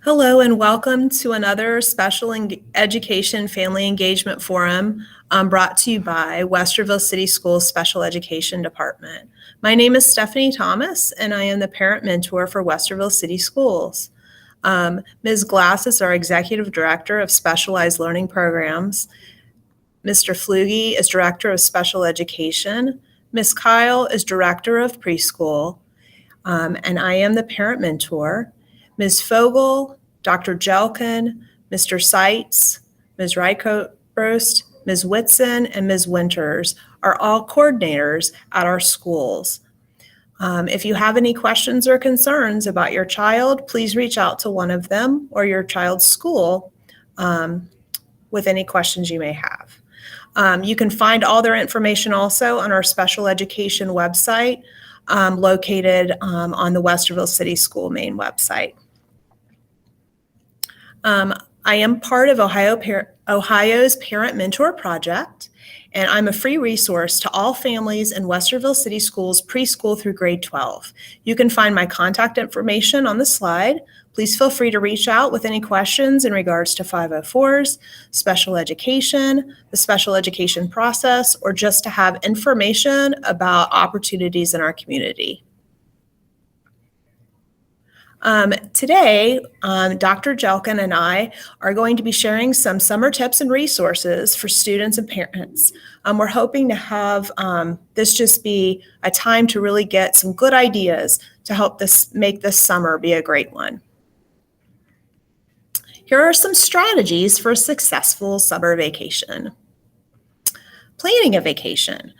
Hello and welcome to another special education family engagement forum brought to you by Westerville City Schools Special Education Department. My name is Stephanie Thomas and I am the parent mentor for Westerville City Schools. Ms. Glass is our Executive Director of Specialized Learning Programs. Mr. Fluge is Director of Special Education. Ms. Kyle is Director of Preschool. And I am the parent mentor. Ms. Fogel, Dr. Jelkin, Mr. Seitz, Ms. Reichobrost, Ms. Whitson, and Ms. Winters are all coordinators at our schools. If you have any questions or concerns about your child, please reach out to one of them or your child's school with any questions you may have. You can find all their information also on our special education website located on the Westerville City School main website. I am part of Ohio's Parent Mentor Project, and I'm a free resource to all families in Westerville City Schools preschool through grade 12. You can find my contact information on the slide. Please feel free to reach out with any questions in regards to 504s, special education, the special education process, or just to have information about opportunities in our community. Today, Dr. Jelkin and I are going to be sharing some summer tips and resources for students and parents. We're hoping to have this just be a time to really get some good ideas to help make this summer be a great one. Here are some strategies for a successful summer vacation. Planning a vacation.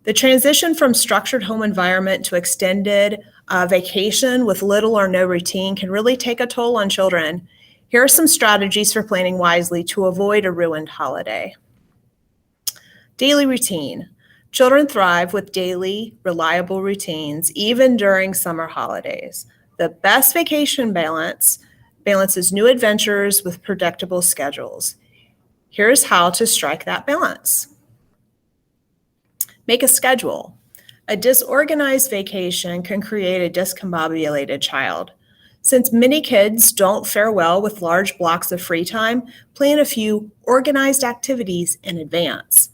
The transition from structured home environment to extended vacation with little or no routine can really take a toll on children. Here are some strategies for planning wisely to avoid a ruined holiday. Daily routine. Children thrive with daily, reliable routines, even during summer holidays. The best vacation balances new adventures with predictable schedules. Here's how to strike that balance. Make a schedule. A disorganized vacation can create a discombobulated child. Since many kids don't fare well with large blocks of free time, plan a few organized activities in advance.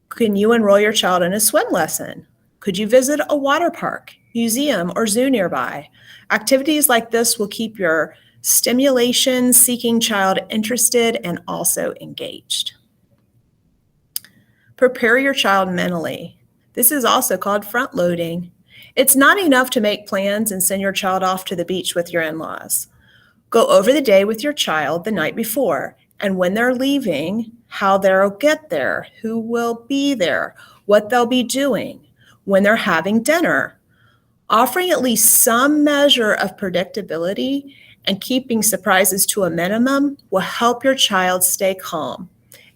Can you enroll your child in a swim lesson? Could you visit a water park, museum, or zoo nearby? Activities like this will keep your stimulation-seeking child interested and also engaged. Prepare your child mentally. This is also called front loading. It's not enough to make plans and send your child off to the beach with your in-laws. Go over the day with your child the night before, and when they're leaving, how they'll get there, who will be there, what they'll be doing, when they're having dinner. Offering at least some measure of predictability and keeping surprises to a minimum will help your child stay calm,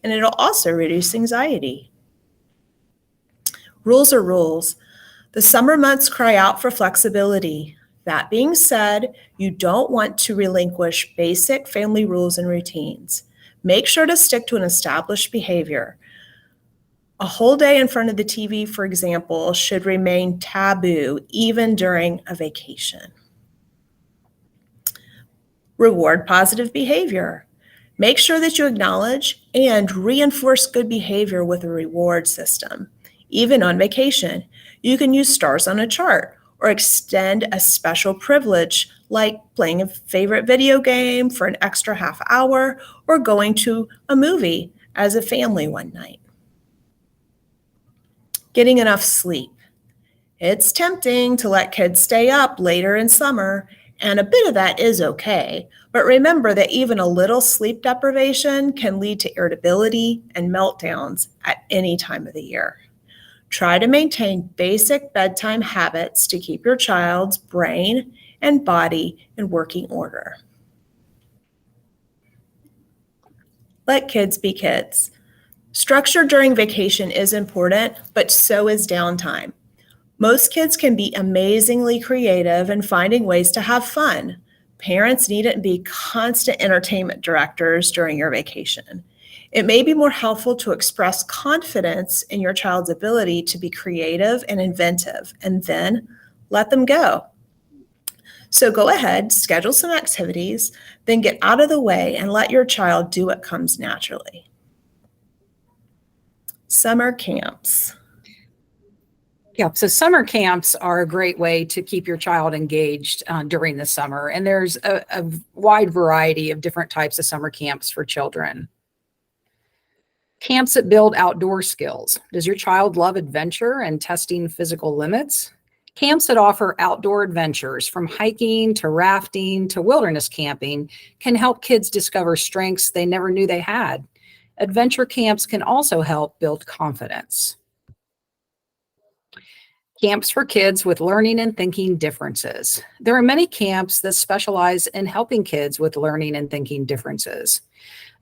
and it'll also reduce anxiety. Rules are rules. The summer months cry out for flexibility. That being said, you don't want to relinquish basic family rules and routines. Make sure to stick to an established behavior. A whole day in front of the TV, for example, should remain taboo even during a vacation. Reward positive behavior. Make sure that you acknowledge and reinforce good behavior with a reward system. Even on vacation, you can use stars on a chart or extend a special privilege like playing a favorite video game for an extra half hour or going to a movie as a family one night. Getting enough sleep. It's tempting to let kids stay up later in summer, and a bit of that is okay, but remember that even a little sleep deprivation can lead to irritability and meltdowns at any time of the year. Try to maintain basic bedtime habits to keep your child's brain and body in working order. Let kids be kids. Structure during vacation is important, but so is downtime. Most kids can be amazingly creative in finding ways to have fun. Parents needn't be constant entertainment directors during your vacation. It may be more helpful to express confidence in your child's ability to be creative and inventive, and then let them go. So go ahead, schedule some activities, then get out of the way and let your child do what comes naturally. Summer camps. Yeah, so summer camps are a great way to keep your child engaged during the summer. And there's a wide variety of different types of summer camps for children. Camps that build outdoor skills. Does your child love adventure and testing physical limits? Camps that offer outdoor adventures, from hiking to rafting to wilderness camping, can help kids discover strengths they never knew they had. Adventure camps can also help build confidence. Camps for kids with learning and thinking differences. There are many camps that specialize in helping kids with learning and thinking differences.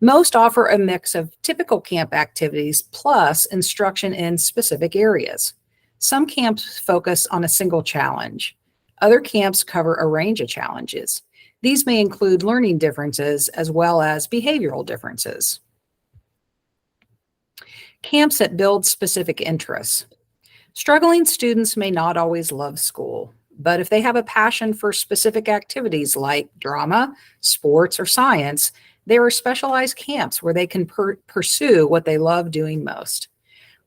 Most offer a mix of typical camp activities plus instruction in specific areas. Some camps focus on a single challenge. Other camps cover a range of challenges. These may include learning differences as well as behavioral differences. Camps that build specific interests. Struggling students may not always love school, but if they have a passion for specific activities like drama, sports, or science, there are specialized camps where they can pursue what they love doing most.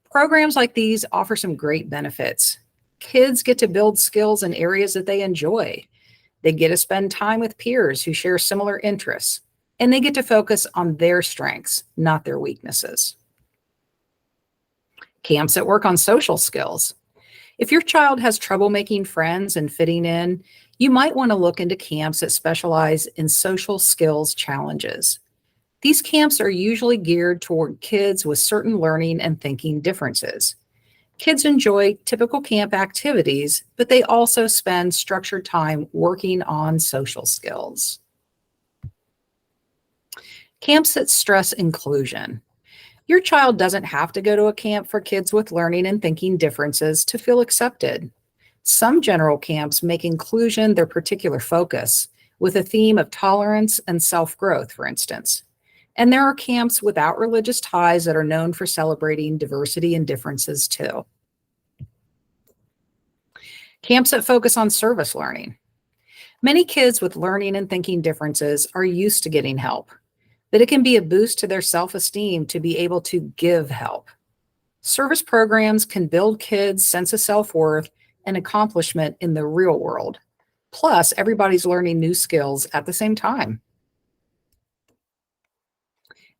Programs like these offer some great benefits. Kids get to build skills in areas that they enjoy. They get to spend time with peers who share similar interests, and they get to focus on their strengths, not their weaknesses. Camps that work on social skills. If your child has trouble making friends and fitting in, you might want to look into camps that specialize in social skills challenges. These camps are usually geared toward kids with certain learning and thinking differences. Kids enjoy typical camp activities, but they also spend structured time working on social skills. Camps that stress inclusion. Your child doesn't have to go to a camp for kids with learning and thinking differences to feel accepted. Some general camps make inclusion their particular focus, with a theme of tolerance and self-growth, for instance. And there are camps without religious ties that are known for celebrating diversity and differences too. Camps that focus on service learning. Many kids with learning and thinking differences are used to getting help, but it can be a boost to their self-esteem to be able to give help. Service programs can build kids' sense of self-worth and accomplishment in the real world. Plus, everybody's learning new skills at the same time.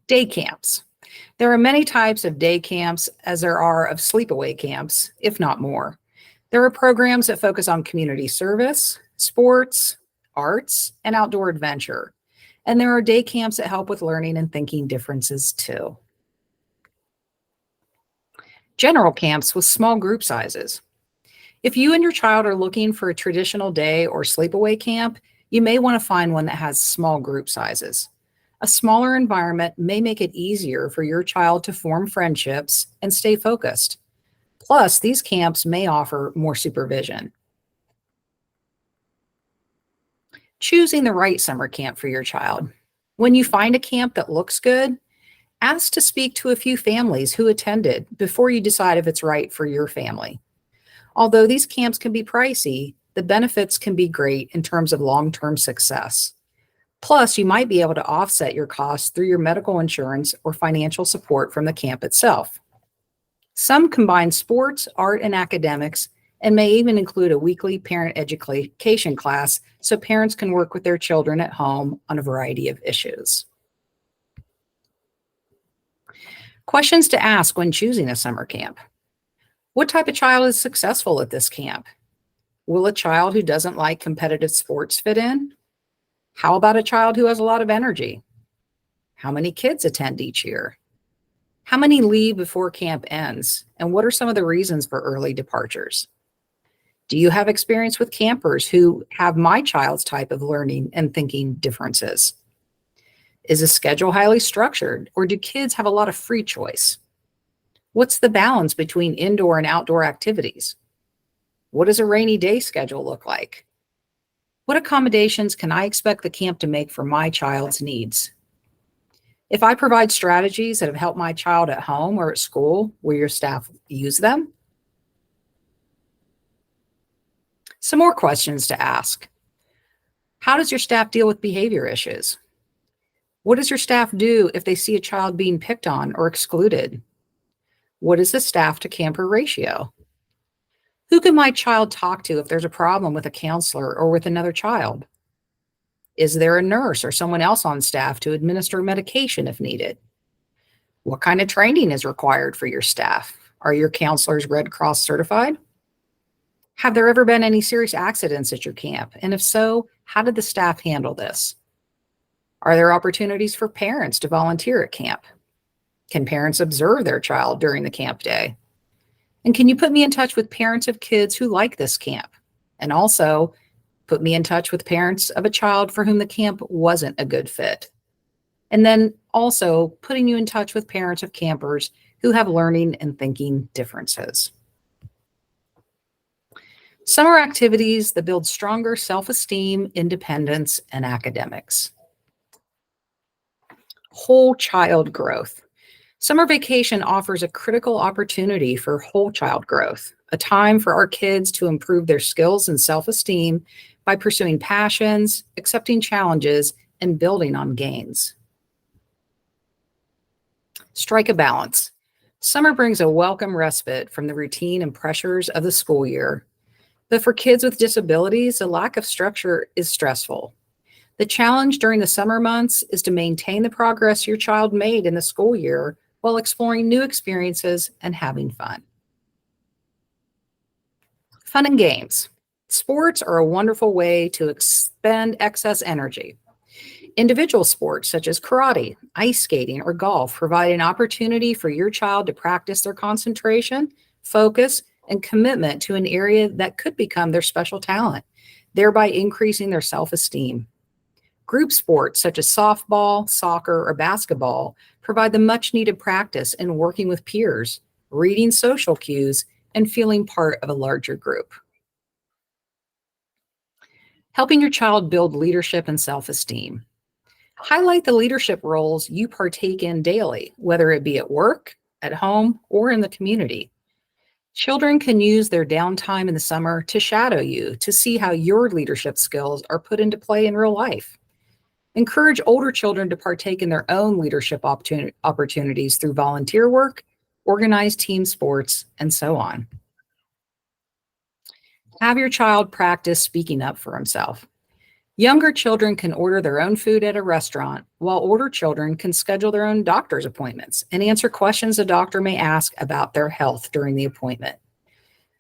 Day camps. There are many types of day camps as there are of sleepaway camps, if not more. There are programs that focus on community service, sports, arts, and outdoor adventure. And there are day camps that help with learning and thinking differences too. General camps with small group sizes. If you and your child are looking for a traditional day or sleepaway camp, you may want to find one that has small group sizes. A smaller environment may make it easier for your child to form friendships and stay focused. Plus, these camps may offer more supervision. Choosing the right summer camp for your child. When you find a camp that looks good, ask to speak to a few families who attended before you decide if it's right for your family. Although these camps can be pricey, the benefits can be great in terms of long-term success. Plus, you might be able to offset your costs through your medical insurance or financial support from the camp itself. Some combine sports, art, and academics, and may even include a weekly parent education class so parents can work with their children at home on a variety of issues. Questions to ask when choosing a summer camp. What type of child is successful at this camp? Will a child who doesn't like competitive sports fit in? How about a child who has a lot of energy? How many kids attend each year? How many leave before camp ends? And what are some of the reasons for early departures? Do you have experience with campers who have my child's type of learning and thinking differences? Is the schedule highly structured, or do kids have a lot of free choice? What's the balance between indoor and outdoor activities? What does a rainy day schedule look like? What accommodations can I expect the camp to make for my child's needs? If I provide strategies that have helped my child at home or at school, will your staff use them? Some more questions to ask. How does your staff deal with behavior issues? What does your staff do if they see a child being picked on or excluded? What is the staff to camper ratio? Who can my child talk to if there's a problem with a counselor or with another child? Is there a nurse or someone else on staff to administer medication if needed? What kind of training is required for your staff? Are your counselors Red Cross certified? Have there ever been any serious accidents at your camp? And if so, how did the staff handle this? Are there opportunities for parents to volunteer at camp? Can parents observe their child during the camp day? And can you put me in touch with parents of kids who like this camp? And also, put me in touch with parents of a child for whom the camp wasn't a good fit. And then also putting you in touch with parents of campers who have learning and thinking differences. Summer activities that build stronger self-esteem, independence, and academics. Whole child growth. Summer vacation offers a critical opportunity for whole child growth, a time for our kids to improve their skills and self-esteem by pursuing passions, accepting challenges, and building on gains. Strike a balance. Summer brings a welcome respite from the routine and pressures of the school year. But for kids with disabilities, a lack of structure is stressful. The challenge during the summer months is to maintain the progress your child made in the school year while exploring new experiences and having fun. Fun and games. Sports are a wonderful way to expend excess energy. Individual sports such as karate, ice skating, or golf provide an opportunity for your child to practice their concentration, focus, and commitment to an area that could become their special talent, thereby increasing their self-esteem. Group sports such as softball, soccer, or basketball provide the much-needed practice in working with peers, reading social cues, and feeling part of a larger group. Helping your child build leadership and self-esteem. Highlight the leadership roles you partake in daily, whether it be at work, at home, or in the community. Children can use their downtime in the summer to shadow you, to see how your leadership skills are put into play in real life. Encourage older children to partake in their own leadership opportunities through volunteer work, organized team sports, and so on. Have your child practice speaking up for himself. Younger children can order their own food at a restaurant, while older children can schedule their own doctor's appointments and answer questions a doctor may ask about their health during the appointment.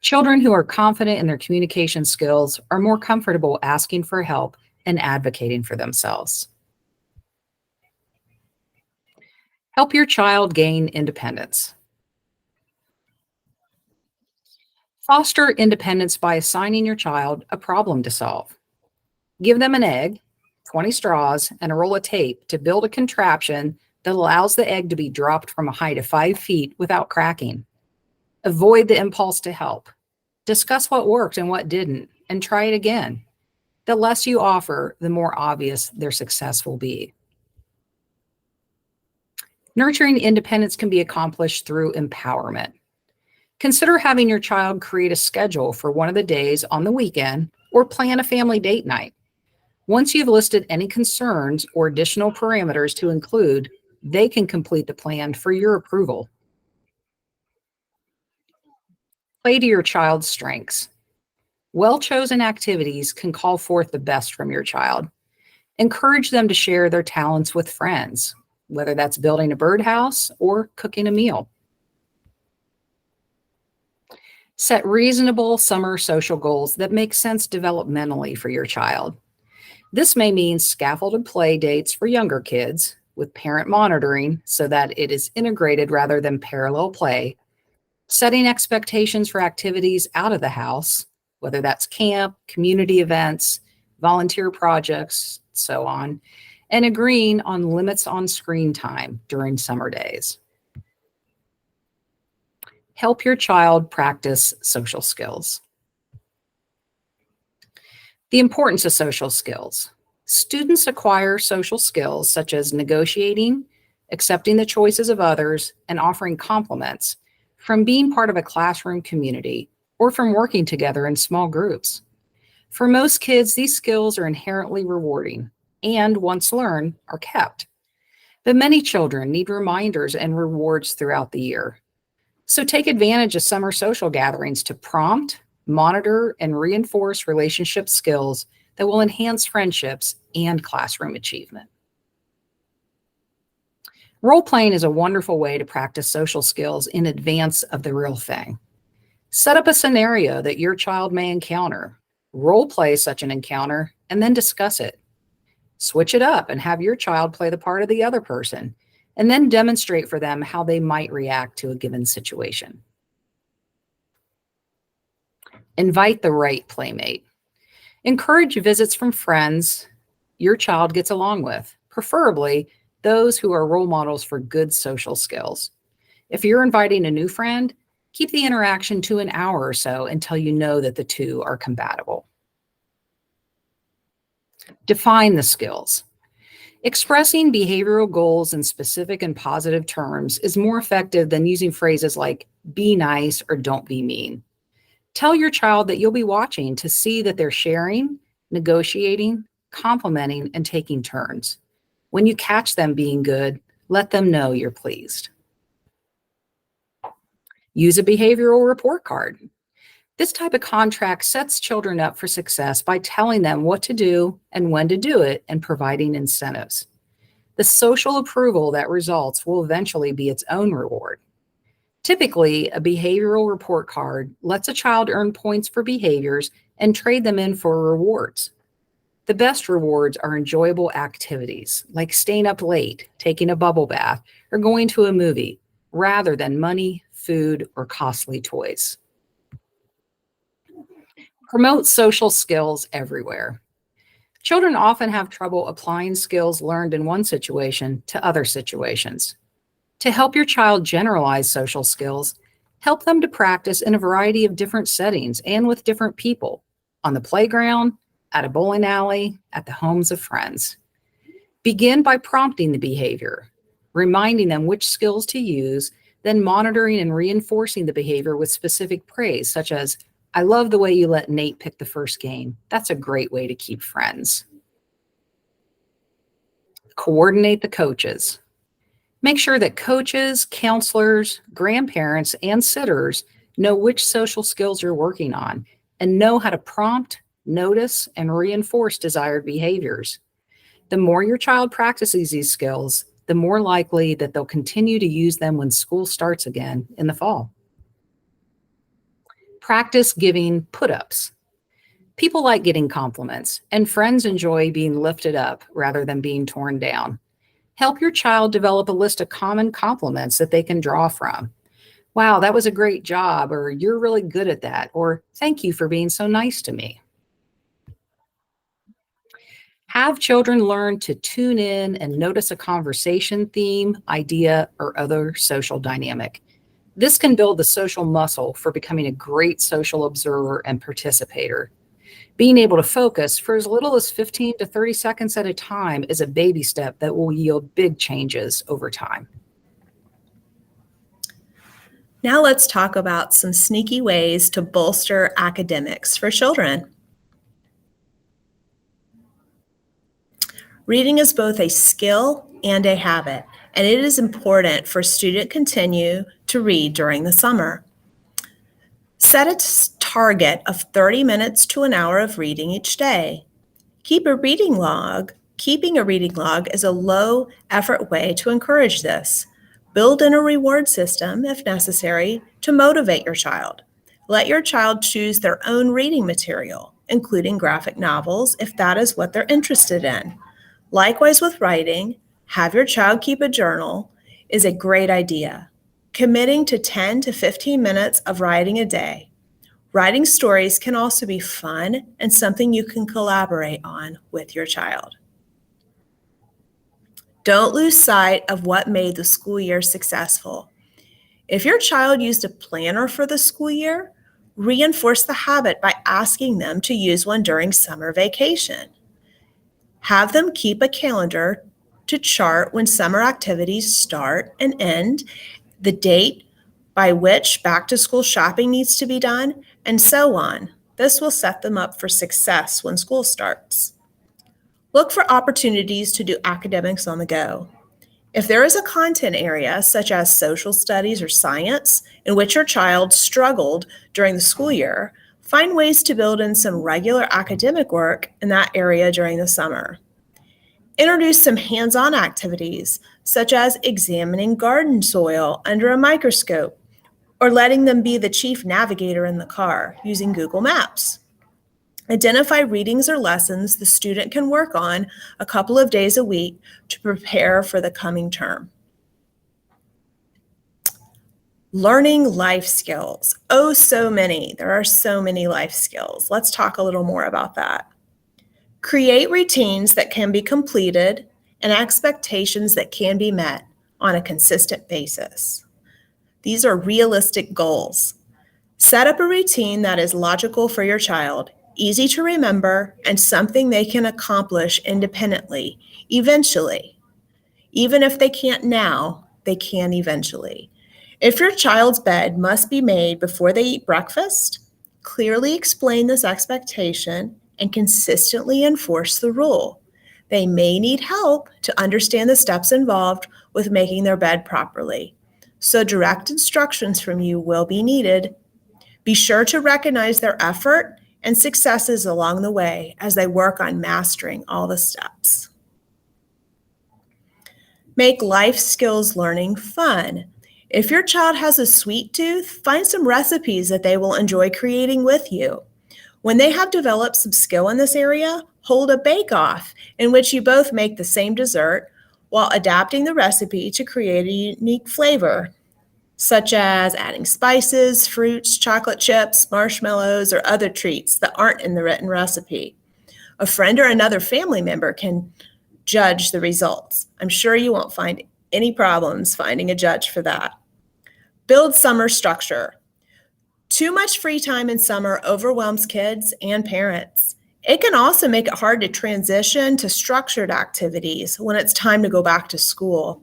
Children who are confident in their communication skills are more comfortable asking for help and advocating for themselves. Help your child gain independence. Foster independence by assigning your child a problem to solve. Give them an egg, 20 straws, and a roll of tape to build a contraption that allows the egg to be dropped from a height of 5 feet without cracking. Avoid the impulse to help. Discuss what worked and what didn't, and try it again. The less you offer, the more obvious their success will be. Nurturing independence can be accomplished through empowerment. Consider having your child create a schedule for one of the days on the weekend or plan a family date night. Once you've listed any concerns or additional parameters to include, they can complete the plan for your approval. Play to your child's strengths. Well-chosen activities can call forth the best from your child. Encourage them to share their talents with friends, whether that's building a birdhouse or cooking a meal. Set reasonable summer social goals that make sense developmentally for your child. This may mean scaffolded play dates for younger kids with parent monitoring so that it is integrated rather than parallel play, setting expectations for activities out of the house, whether that's camp, community events, volunteer projects, so on, and agreeing on limits on screen time during summer days. Help your child practice social skills. The importance of social skills. Students acquire social skills such as negotiating, accepting the choices of others, and offering compliments from being part of a classroom community or from working together in small groups. For most kids, these skills are inherently rewarding and, once learned, are kept. But many children need reminders and rewards throughout the year. So take advantage of summer social gatherings to prompt, monitor, and reinforce relationship skills that will enhance friendships and classroom achievement. Role playing is a wonderful way to practice social skills in advance of the real thing. Set up a scenario that your child may encounter, role play such an encounter, and then discuss it. Switch it up and have your child play the part of the other person, and then demonstrate for them how they might react to a given situation. Invite the right playmate. Encourage visits from friends your child gets along with, preferably those who are role models for good social skills. If you're inviting a new friend, keep the interaction to an hour or so until you know that the two are compatible. Define the skills. Expressing behavioral goals in specific and positive terms is more effective than using phrases like be nice or don't be mean. Tell your child that you'll be watching to see that they're sharing, negotiating, complimenting, and taking turns. When you catch them being good, let them know you're pleased. Use a behavioral report card. This type of contract sets children up for success by telling them what to do and when to do it and providing incentives. The social approval that results will eventually be its own reward. Typically, a behavioral report card lets a child earn points for behaviors and trade them in for rewards. The best rewards are enjoyable activities like staying up late, taking a bubble bath, or going to a movie, rather than money, food, or costly toys. Promote social skills everywhere. Children often have trouble applying skills learned in one situation to other situations. To help your child generalize social skills, help them to practice in a variety of different settings and with different people, on the playground, at a bowling alley, at the homes of friends. Begin by prompting the behavior, reminding them which skills to use, then monitoring and reinforcing the behavior with specific praise, such as, I love the way you let Nate pick the first game. That's a great way to keep friends. Coordinate the coaches. Make sure that coaches, counselors, grandparents, and sitters know which social skills you're working on and know how to prompt, notice, and reinforce desired behaviors. The more your child practices these skills, the more likely that they'll continue to use them when school starts again in the fall. Practice giving put-ups. People like getting compliments, and friends enjoy being lifted up rather than being torn down. Help your child develop a list of common compliments that they can draw from. Wow, that was a great job, or you're really good at that, or thank you for being so nice to me. Have children learn to tune in and notice a conversation theme, idea, or other social dynamic. This can build the social muscle for becoming a great social observer and participator. Being able to focus for as little as 15 to 30 seconds at a time is a baby step that will yield big changes over time. Now let's talk about some sneaky ways to bolster academics for children. Reading is both a skill and a habit, and it is important for students to continue to read during the summer. Set a target of 30 minutes to an hour of reading each day. Keeping a reading log is a low effort way to encourage this. Build in a reward system, if necessary, to motivate your child. Let your child choose their own reading material, including graphic novels, if that is what they're interested in. Likewise with writing, have your child keep a journal is a great idea. Committing to 10 to 15 minutes of writing a day. Writing stories can also be fun and something you can collaborate on with your child. Don't lose sight of what made the school year successful. If your child used a planner for the school year, reinforce the habit by asking them to use one during summer vacation. Have them keep a calendar to chart when summer activities start and end, the date by which back-to-school shopping needs to be done, and so on. This will set them up for success when school starts. Look for opportunities to do academics on the go. If there is a content area, such as social studies or science, in which your child struggled during the school year, find ways to build in some regular academic work in that area during the summer. Introduce some hands-on activities, such as examining garden soil under a microscope, or letting them be the chief navigator in the car using Google Maps. Identify readings or lessons the student can work on a couple of days a week to prepare for the coming term. Learning life skills. Oh, so many. There are so many life skills. Let's talk a little more about that. Create routines that can be completed and expectations that can be met on a consistent basis. These are realistic goals. Set up a routine that is logical for your child, easy to remember, and something they can accomplish independently, eventually. Even if they can't now, they can eventually. If your child's bed must be made before they eat breakfast, clearly explain this expectation and consistently enforce the rule. They may need help to understand the steps involved with making their bed properly, so direct instructions from you will be needed. Be sure to recognize their effort and successes along the way as they work on mastering all the steps. Make life skills learning fun. If your child has a sweet tooth, find some recipes that they will enjoy creating with you. When they have developed some skill in this area, hold a bake-off in which you both make the same dessert while adapting the recipe to create a unique flavor, such as adding spices, fruits, chocolate chips, marshmallows, or other treats that aren't in the written recipe. A friend or another family member can judge the results. I'm sure you won't find any problems finding a judge for that. Build summer structure. Too much free time in summer overwhelms kids and parents. It can also make it hard to transition to structured activities when it's time to go back to school.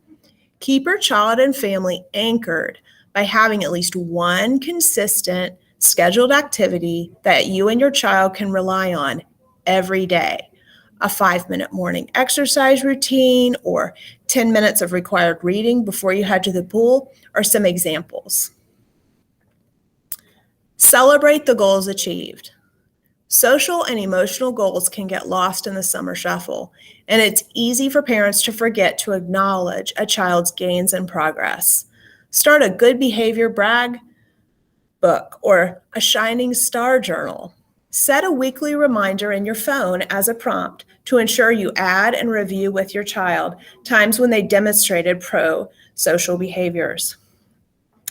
Keep your child and family anchored by having at least one consistent scheduled activity that you and your child can rely on every day. A 5-minute morning exercise routine or 10 minutes of required reading before you head to the pool are some examples. Celebrate the goals achieved. Social and emotional goals can get lost in the summer shuffle, and it's easy for parents to forget to acknowledge a child's gains and progress. Start a good behavior brag book or a shining star journal. Set a weekly reminder in your phone as a prompt to ensure you add and review with your child times when they demonstrated pro-social behaviors.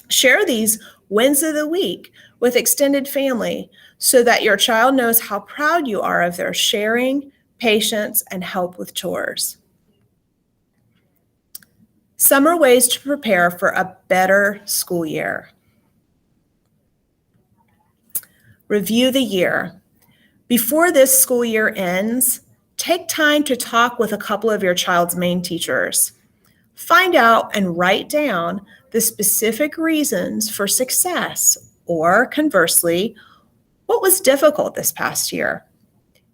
Share these wins of the week with extended family so that your child knows how proud you are of their sharing, patience, and help with chores. Summer ways to prepare for a better school year. Review the year. Before this school year ends, take time to talk with a couple of your child's main teachers. Find out and write down the specific reasons for success, or conversely, what was difficult this past year.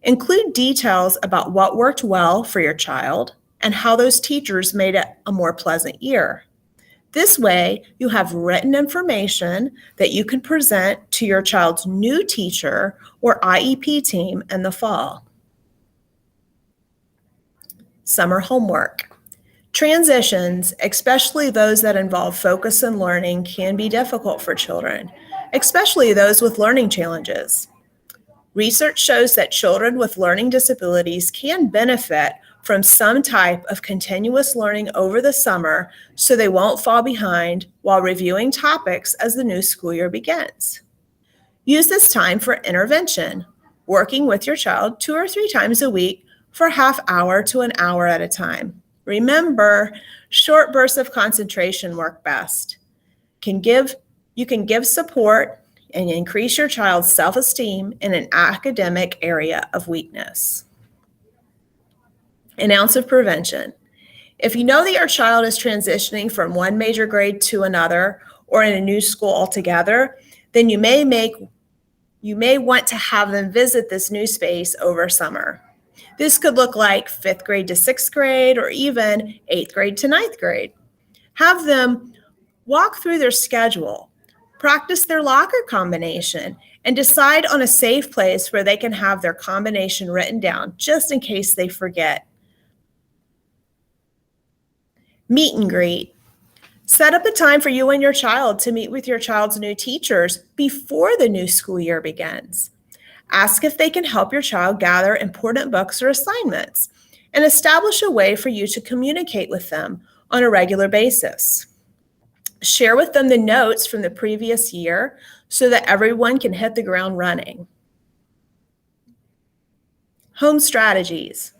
Include details about what worked well for your child and how those teachers made it a more pleasant year. This way, you have written information that you can present to your child's new teacher or IEP team in the fall. Summer homework. Transitions, especially those that involve focus and learning, can be difficult for children, especially those with learning challenges. Research shows that children with learning disabilities can benefit from some type of continuous learning over the summer so they won't fall behind while reviewing topics as the new school year begins. Use this time for intervention, working with your child 2 or 3 times a week for a half hour to an hour at a time. Remember, short bursts of concentration work best. You can give support and increase your child's self-esteem in an academic area of weakness. An ounce of prevention. If you know that your child is transitioning from one major grade to another or in a new school altogether, then you may make You may want to have them visit this new space over summer. This could look like 5th grade to 6th grade or even 8th grade to 9th grade. Have them walk through their schedule, practice their locker combination, and decide on a safe place where they can have their combination written down just in case they forget. Meet and greet. Set up a time for you and your child to meet with your child's new teachers before the new school year begins. Ask if they can help your child gather important books or assignments, and establish a way for you to communicate with them on a regular basis. Share with them the notes from the previous year so that everyone can hit the ground running. Home strategies.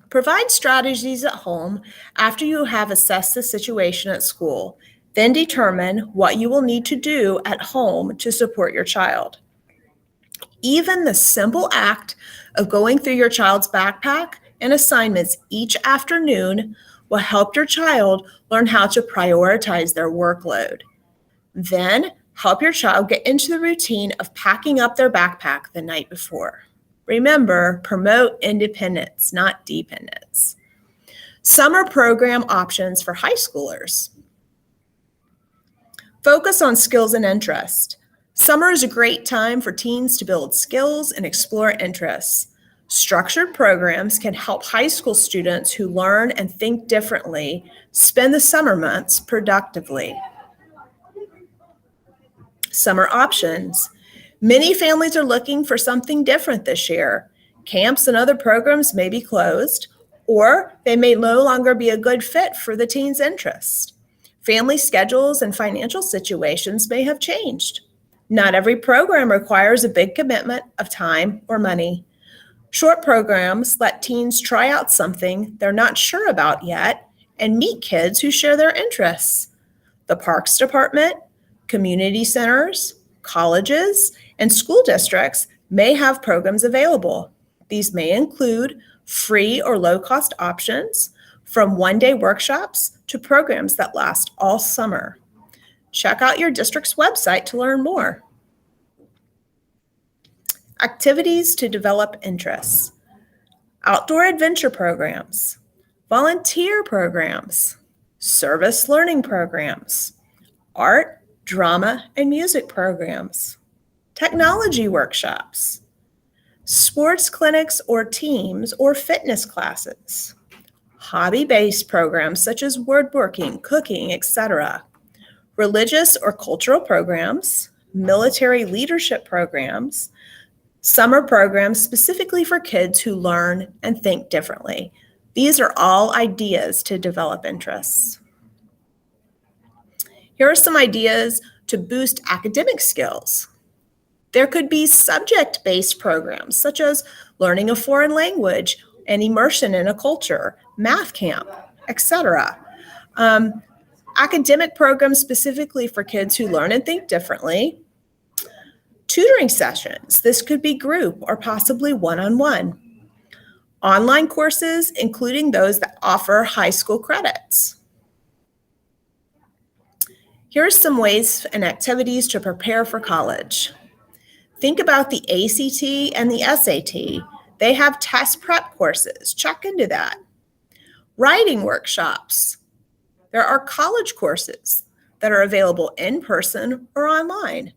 Provide strategies at home after you have assessed the situation at school. Then determine what you will need to do at home to support your child. Even the simple act of going through your child's backpack and assignments each afternoon will help your child learn how to prioritize their workload. Then help your child get into the routine of packing up their backpack the night before. Remember, promote independence, not dependence. Summer program options for high schoolers. Focus on skills and interest. Summer is a great time for teens to build skills and explore interests. Structured programs can help high school students who learn and think differently spend the summer months productively. Summer options. Many families are looking for something different this year. Camps and other programs may be closed, or they may no longer be a good fit for the teens' interest. Family schedules and financial situations may have changed. Not every program requires a big commitment of time or money. Short programs let teens try out something they're not sure about yet and meet kids who share their interests. The Parks Department, community centers, colleges, and school districts may have programs available. These may include free or low-cost options, from one-day workshops to programs that last all summer. Check out your district's website to learn more. Activities to develop interests. Outdoor adventure programs, volunteer programs, service learning programs, art, drama, and music programs, technology workshops, sports clinics or teams or fitness classes, hobby-based programs such as woodworking, cooking, etc., religious or cultural programs, military leadership programs, summer programs specifically for kids who learn and think differently. These are all ideas to develop interests. Here are some ideas to boost academic skills. There could be subject-based programs such as learning a foreign language and immersion in a culture, math camp, etc. Academic programs specifically for kids who learn and think differently. Tutoring sessions. This could be group or possibly one-on-one. Online courses, including those that offer high school credits. Here are some ways and activities to prepare for college. Think about the ACT and the SAT. They have test prep courses. Check into that. Writing workshops. There are college courses that are available in person or online.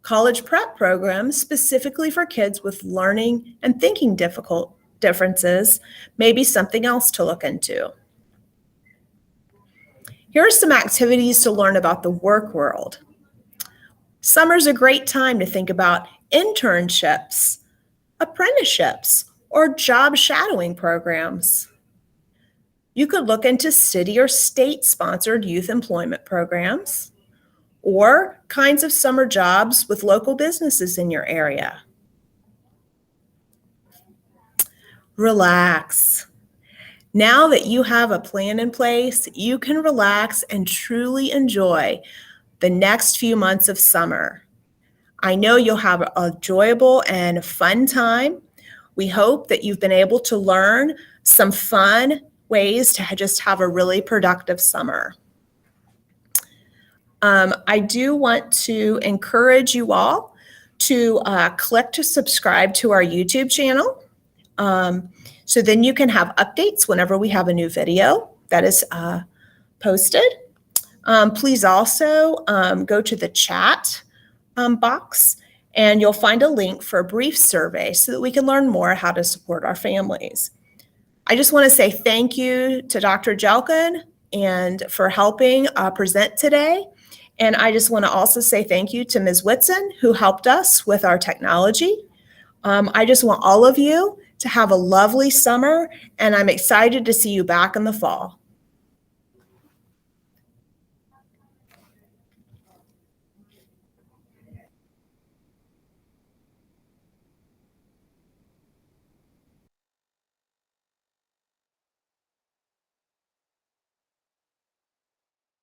College prep programs specifically for kids with learning and thinking differences may be something else to look into. Here are some activities to learn about the work world. Summer's a great time to think about internships, apprenticeships, or job shadowing programs. You could look into city or state-sponsored youth employment programs, or kinds of summer jobs with local businesses in your area. Relax. Now that you have a plan in place, you can relax and truly enjoy the next few months of summer. I know you'll have an enjoyable and fun time. We hope that you've been able to learn some fun ways to just have a really productive summer. I do want to encourage you all to click to subscribe to our YouTube channel. So then you can have updates whenever we have a new video that is posted. Please also go to the chat box, and you'll find a link for a brief survey so that we can learn more how to support our families. I just want to say thank you to Dr. Jelkin and for helping present today. And I just want to also say thank you to Ms. Whitson, who helped us with our technology. I just want all of you to have a lovely summer, and I'm excited to see you back in the fall.